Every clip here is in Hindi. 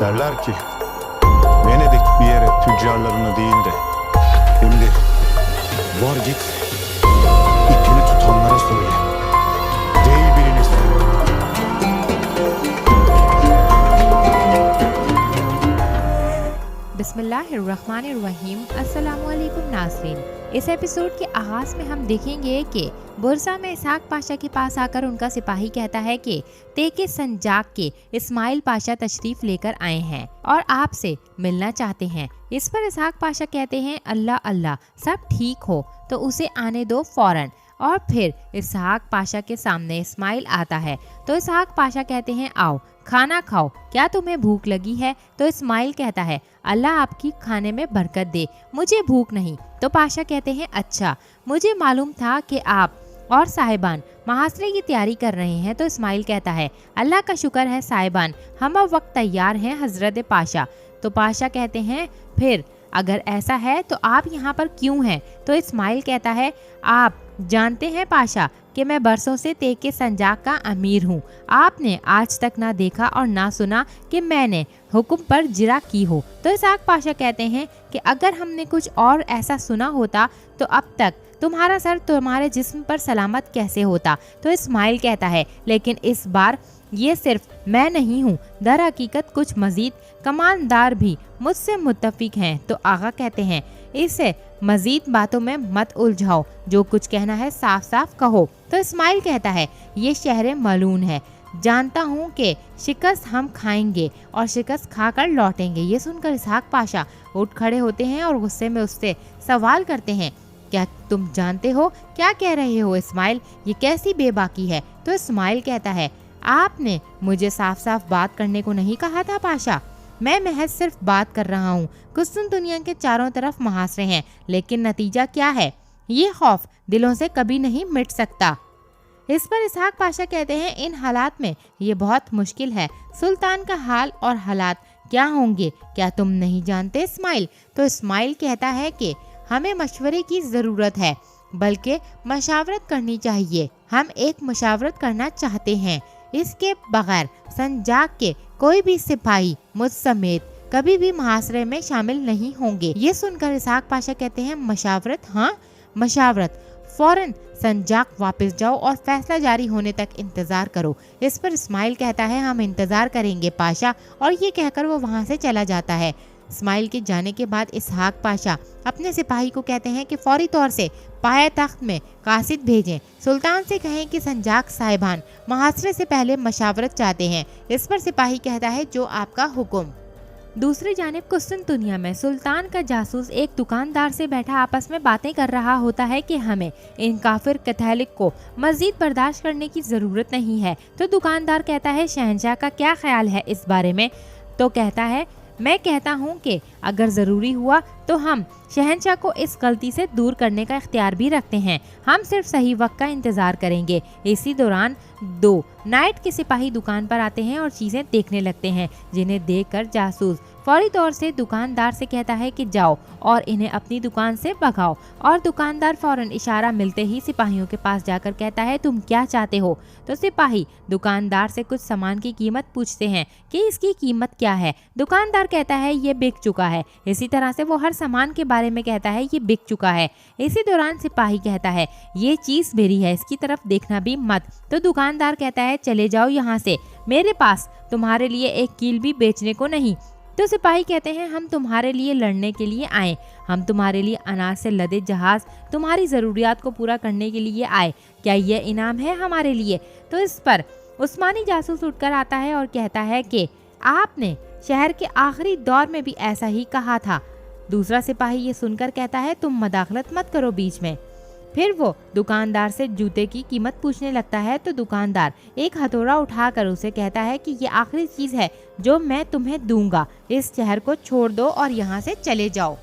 Derler ki Venedik bir yere tüccarlarını değil de şimdi var git ipini tutanlara söyle. Değil biriniz. बिस्मिल्लाहिर्रहमानिर्रहीम। अस्सलामुअलैकुम नाज़रीन। इस एपिसोड के आगाज़ में हम देखेंगे कि बुरसा में इसहाक पाशा के पास आकर उनका सिपाही कहता है कि तेके संजाक के इस्माइल पाशा तशरीफ़ लेकर आए हैं और आपसे मिलना चाहते हैं। इस पर इसहाक पाशा कहते हैं अल्लाह अल्लाह सब ठीक हो तो उसे आने दो फौरन। और फिर इसहाक पाशा के सामने इस्माइल आता है तो इसहाक पाशा कहते हैं आओ खाना खाओ, क्या तुम्हें भूख लगी है? तो इस्माइल कहता है अल्लाह आपकी खाने में बरकत दे, मुझे भूख नहीं। तो पाशा कहते हैं अच्छा, मुझे मालूम था कि आप और साहिबान महासरे की तैयारी कर रहे हैं। तो इस्माइल कहता है अल्लाह का शुक्र है साहिबान, हम अब वक्त तैयार हैं हजरत पाशा। तो पाशा कहते हैं फिर अगर ऐसा है तो आप यहाँ पर क्यों हैं? तो इस्माइल कहता है आप जानते हैं पाशा कि मैं बरसों से तेके संजाक का अमीर हूँ। आपने आज तक ना देखा और ना सुना कि मैंने हुक्म पर जिरा की हो। तो इसहाक पाशा कहते हैं कि अगर हमने कुछ और ऐसा सुना होता तो अब तक तुम्हारा सर तुम्हारे जिस्म पर सलामत कैसे होता? तो इस्माइल कहता है लेकिन इस बार ये सिर्फ मैं नहीं हूँ, दर हकीकत कुछ मजीद कमानदार भी मुझसे मुत्तफिक हैं। तो आगा कहते हैं इसे मजीद बातों में मत उलझाओ, जो कुछ कहना है साफ साफ कहो। तो इस्माइल कहता है ये शहर मलून है, जानता हूँ कि शिकस्त हम खाएंगे और शिकस्त खाकर लौटेंगे। ये सुनकर इसहाक पाशा उठ खड़े होते हैं और गुस्से में उससे सवाल करते हैं क्या तुम जानते हो क्या कह रहे हो इस्माइल, ये कैसी बेबाकी है? तो इस्माइल कहता है आपने मुझे साफ साफ बात करने को नहीं कहा था पाशा, मैं महज सिर्फ बात कर रहा हूँ। कुस्तुन दुनिया के चारों तरफ मुहासरे हैं, लेकिन नतीजा क्या है? ये खौफ दिलों से कभी नहीं मिट सकता। इस पर इसहाक पाशा कहते हैं इन हालात में ये बहुत मुश्किल है, सुल्तान का हाल और हालात क्या होंगे क्या तुम नहीं जानते इस्माइल? तो इस्माइल कहता है कि हमें मशवरे की ज़रूरत है, बल्कि मशावरत करनी चाहिए। हम एक मशावरत करना चाहते हैं, इसके बगैर संजाक के कोई भी सिपाही मुझ समेत कभी भी मुहासरे में शामिल नहीं होंगे। ये सुनकर इसहाक पाशा कहते हैं मशावरत? हाँ मशावरत, फौरन संजाक वापस जाओ और फैसला जारी होने तक इंतजार करो। इस पर इस्माइल कहता है हम इंतजार करेंगे पाशा, और ये कहकर वो वहाँ से चला जाता है। इस्माइल के जाने के बाद इसहाक पाशा अपने सिपाही को कहते हैं कि फौरी तौर से पाए तख्त में कासिद भेजें, सुल्तान से कहें कि संजाक साहिबान मुहासरे से पहले मशावरत चाहते हैं। इस पर सिपाही कहता है जो आपका हुक्म। दूसरी जानिब कुस्तुन दुनिया में सुल्तान का जासूस एक दुकानदार से बैठा आपस में बातें कर रहा होता है कि हमें इन काफिर कैथोलिक को मजीद बर्दाश्त करने की ज़रूरत नहीं है। तो दुकानदार कहता है शहंशाह का क्या ख्याल है इस बारे में? तो कहता है मैं कहता हूँ कि अगर ज़रूरी हुआ तो हम शहंशाह को इस गलती से दूर करने का इख्तियार भी रखते हैं, हम सिर्फ सही वक्त का इंतज़ार करेंगे। इसी दौरान दो नाइट के सिपाही दुकान पर आते हैं और चीज़ें देखने लगते हैं, जिन्हें देखकर जासूस फौरी तौर से दुकानदार से कहता है कि जाओ और इन्हें अपनी दुकान से भगाओ। और दुकानदार फौरन इशारा मिलते ही सिपाहियों के पास जाकर कहता है तुम क्या चाहते हो? तो सिपाही दुकानदार से कुछ सामान की कीमत पूछते हैं कि इसकी कीमत क्या है। दुकानदार कहता है ये बिक चुका है। इसी तरह से वो हर सामान के बारे में कहता है ये बिक चुका है। इसी दौरान सिपाही कहता है ये चीज़ मेरी है, इसकी तरफ देखना भी मत। तो दुकानदार कहता है चले जाओ यहाँ से, मेरे पास तुम्हारे लिए एक कील भी बेचने को नहीं। तो सिपाही कहते हैं हम तुम्हारे लिए लड़ने के लिए आए, हम तुम्हारे लिए अनाज से लदे जहाज तुम्हारी ज़रूरियात को पूरा करने के लिए आए, क्या ये इनाम है हमारे लिए? तो इस पर उस्मानी जासूस उठकर आता है और कहता है कि आपने शहर के आखिरी दौर में भी ऐसा ही कहा था। दूसरा सिपाही ये सुनकर कहता है तुम मदाखलत मत करो बीच में। फिर वो दुकानदार से जूते की कीमत पूछने लगता है तो दुकानदार एक हथौड़ा उठाकर उसे कहता है कि ये आखिरी चीज़ है जो मैं तुम्हें दूंगा, इस शहर को छोड़ दो और यहाँ से चले जाओ।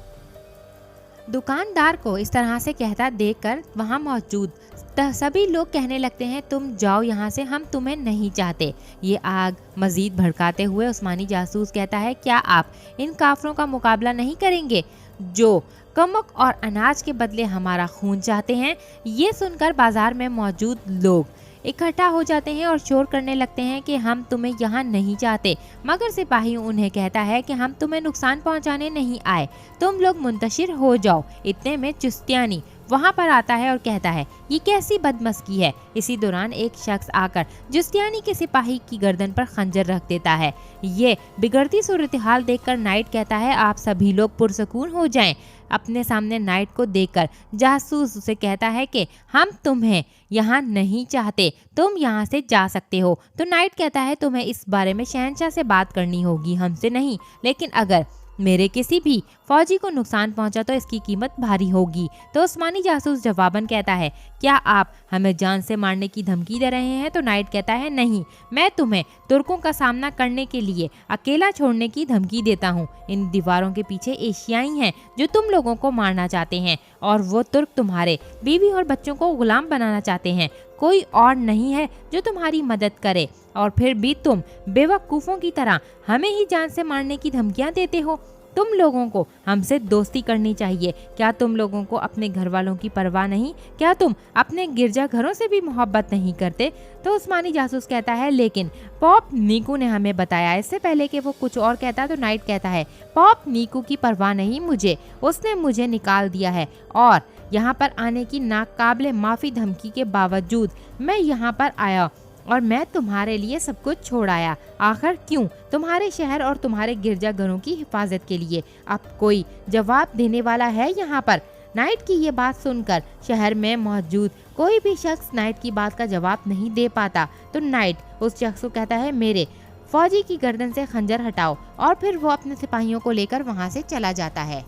दुकानदार को इस तरह से कहता देखकर वहाँ मौजूद सभी लोग कहने लगते हैं तुम जाओ यहाँ से, हम तुम्हें नहीं चाहते। ये आग मजीद भड़काते हुए उस्मानी जासूस कहता है क्या आप इन काफरों का मुकाबला नहीं करेंगे जो कमक और अनाज के बदले हमारा खून चाहते हैं? ये सुनकर बाजार में मौजूद लोग इकट्ठा हो जाते हैं और शोर करने लगते हैं कि हम तुम्हें यहाँ नहीं चाहते, मगर सिपाही उन्हें कहता है कि हम तुम्हें नुकसान पहुँचाने नहीं आए, तुम लोग मुंतशिर हो जाओ। इतने में चुस्तियानी वहाँ पर आता है और कहता है ये कैसी बदमस्की है। इसी दौरान एक शख्स आकर जुस्तियानी के सिपाही की गर्दन पर खंजर रख देता है। ये बिगड़ती सूरत हाल देखकर नाइट कहता है आप सभी लोग पुरसकून हो जाएं। अपने सामने नाइट को देखकर जासूस उसे कहता है कि हम तुम्हें यहाँ नहीं चाहते, तुम यहाँ से जा सकते हो। तो नाइट कहता है तुम्हें इस बारे में शहंशाह से बात करनी होगी, हमसे नहीं। लेकिन अगर मेरे किसी भी फौजी को नुकसान पहुंचा तो इसकी कीमत भारी होगी। तो उस्मानी जासूस जवाबन कहता है क्या आप हमें जान से मारने की धमकी दे रहे हैं? तो नाइट कहता है नहीं, मैं तुम्हें तुर्कों का सामना करने के लिए अकेला छोड़ने की धमकी देता हूँ। इन दीवारों के पीछे एशियाई हैं जो तुम लोगों को मारना चाहते हैं और वो तुर्क तुम्हारे बीवी और बच्चों को गुलाम बनाना चाहते हैं। कोई और नहीं है जो तुम्हारी मदद करे और फिर भी तुम बेवकूफ़ों की तरह हमें ही जान से मारने की धमकियां देते हो। तुम लोगों को हमसे दोस्ती करनी चाहिए। क्या तुम लोगों को अपने घर वालों की परवाह नहीं? क्या तुम अपने गिरजाघरों से भी मोहब्बत नहीं करते? तो उस्मानी जासूस कहता है लेकिन पॉप नीकू ने हमें बताया। इससे पहले कि वो कुछ और कहता तो नाइट कहता है पॉप नीकू की परवाह नहीं मुझे, उसने मुझे निकाल दिया है और यहाँ पर आने की नाकाबिले माफ़ी धमकी के बावजूद मैं यहाँ पर आया और मैं तुम्हारे लिए सब कुछ छोड़ आया। आखिर क्यों? तुम्हारे शहर और तुम्हारे गिरजाघरों की हिफाजत के लिए। अब कोई जवाब देने वाला है यहाँ पर? नाइट की ये बात सुनकर शहर में मौजूद कोई भी शख्स नाइट की बात का जवाब नहीं दे पाता। तो नाइट उस शख्स को कहता है मेरे फौजी की गर्दन से खंजर हटाओ और फिर वो अपने सिपाहियों को लेकर वहाँ से चला जाता है।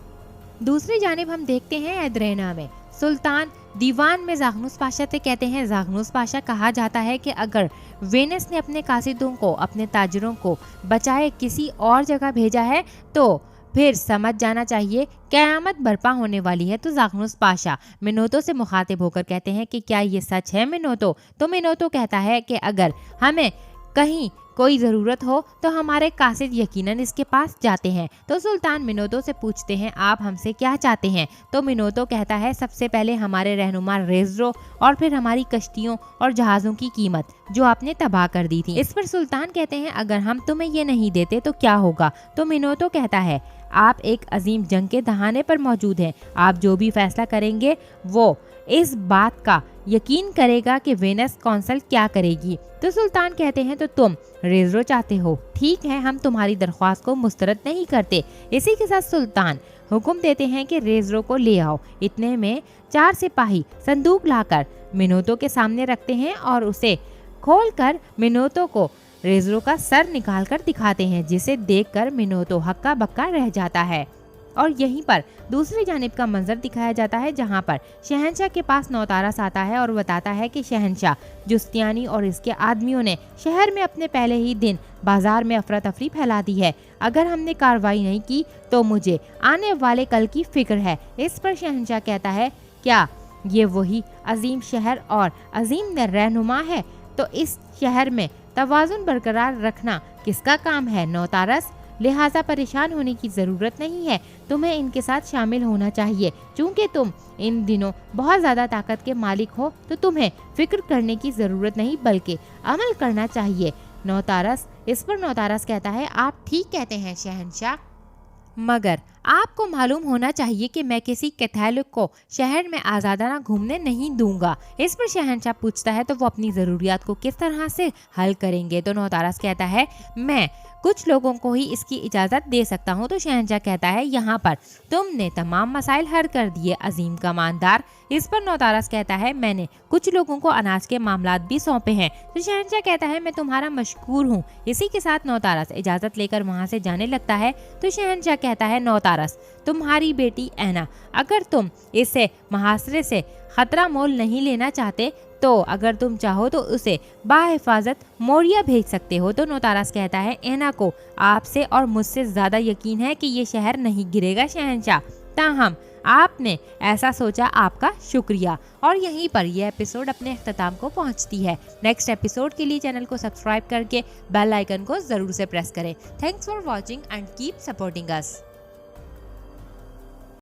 दूसरी जानिब हम देखते हैं एद्रेना में सुल्तान दीवान में जागनुस पाशा से कहते हैं जागनुस पाशा कहा जाता है कि अगर वेनस ने अपने कासिदों को, अपने ताजरों को बचाए किसी और जगह भेजा है तो फिर समझ जाना चाहिए क़यामत बर्पा होने वाली है। तो जागनुस पाशा मिनोतो से मुखातिब होकर कहते हैं कि क्या ये सच है मिनोतो? तो मिनोतो कहता है कि अगर हमें कहीं कोई ज़रूरत हो तो हमारे कासिद यकीनन इसके पास जाते हैं। तो सुल्तान मिनोतो से पूछते हैं आप हमसे क्या चाहते हैं? तो मिनोतो कहता है सबसे पहले हमारे रहनुमा रेज़रो और फिर हमारी कश्तियों और जहाज़ों की कीमत जो आपने तबाह कर दी थी। इस पर सुल्तान कहते हैं अगर हम तुम्हें ये नहीं देते तो क्या होगा? तो मिनोतो कहता है आप एक अजीम जंग के दहाने पर मौजूद हैं। आप जो भी फैसला करेंगे वो इस बात का यकीन करेगा कि वेनस कौंसल क्या करेगी। तो सुल्तान कहते हैं तो तुम रेज़रो चाहते हो, ठीक है, हम तुम्हारी दरख्वास्त को मुस्तरद नहीं करते। इसी के साथ सुल्तान हुक्म देते हैं कि रेज़रो को ले आओ। इतने में 4 सिपाही संदूक लाकर मिनोतो के सामने रखते हैं और उसे खोलकर मिनोतो को रेज़रो का सर निकालकर दिखाते हैं, जिसे देखकर मिनोतो हक्का बक्का रह जाता है। और यहीं पर दूसरी जानिब का मंजर दिखाया जाता है जहां पर शहंशाह के पास नौतारस आता है और बताता है कि शहंशाह जुस्तियानी और इसके आदमियों ने शहर में अपने पहले ही दिन बाजार में अफरा तफरी फैला दी है। अगर हमने कार्रवाई नहीं की तो मुझे आने वाले कल की फिक्र है। इस पर शहंशाह कहता है क्या ये वही अजीम शहर और अजीम रहनुमा है? तो इस शहर में तवाज़ुन बरकरार रखना किसका काम है नौतारस? लिहाजा परेशान होने की ज़रूरत नहीं है, तुम्हें इनके साथ शामिल होना चाहिए। चूँकि तुम इन दिनों बहुत ज़्यादा ताकत के मालिक हो तो तुम्हें फिक्र करने की ज़रूरत नहीं बल्कि अमल करना चाहिए नौतारस। इस पर नौतारस कहता है आप ठीक कहते हैं शहंशाह, मगर आपको मालूम होना चाहिए कि मैं किसी कैथोलिक को शहर में आज़ादाना घूमने नहीं दूंगा। इस पर शहंशाह पूछता है तो वो अपनी ज़रूरियात को किस तरह से हल करेंगे? तो नौतारस कहता है मैं कुछ लोगों को ही इसकी इजाज़त दे सकता हूँ। तो शहंशाह कहता है यहाँ पर तुमने तमाम मसाइल हल कर दिए अजीम कमानदार। इस पर नौतारस कहता है मैंने कुछ लोगों को अनाज के मामलात भी सौंपे हैं। तो शहंशाह कहता है मैं तुम्हारा मशकूर हूँ। इसी के साथ नौतारस इजाज़त लेकर वहाँ से जाने लगता है। तो शहंशाह कहता है नौतारस तुम्हारी बेटी ऐना, अगर तुम इससे मुहासरे से खतरा मोल नहीं लेना चाहते तो अगर तुम चाहो तो उसे बाहिफाजत मोरिया भेज सकते हो। तो नौतारस कहता है ऐना को आपसे और मुझसे ज़्यादा यकीन है कि ये शहर नहीं गिरेगा शहंशाह, ताहम आपने ऐसा सोचा आपका शुक्रिया। और यहीं पर यह एपिसोड अपने अख्ताम को पहुंचती है। नेक्स्ट एपिसोड के लिए चैनल को सब्सक्राइब करके बेल आइकन को ज़रूर से प्रेस करें। Thanks for watching and keep supporting us.